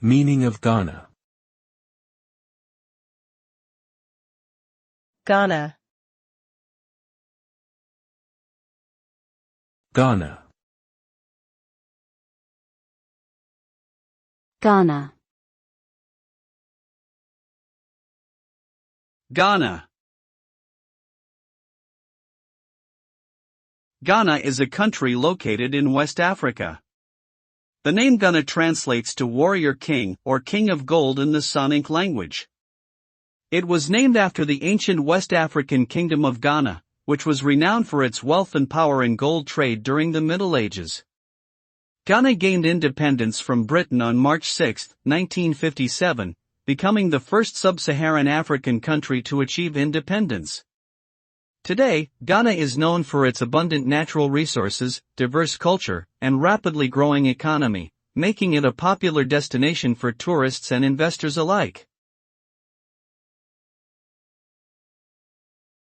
Meaning of Ghana. Ghana. Ghana. Ghana. Ghana. Ghana is a country located in West Africa. The name Ghana translates to warrior king or king of gold in the Sonic language. It was named after the ancient West African kingdom of Ghana, which was renowned for its wealth and power in gold trade during the Middle Ages. Ghana gained independence from Britain on March 6, 1957, becoming the first sub-Saharan African country to achieve independence. Today, Ghana is known for its abundant natural resources, diverse culture, and rapidly growing economy, making it a popular destination for tourists and investors alike.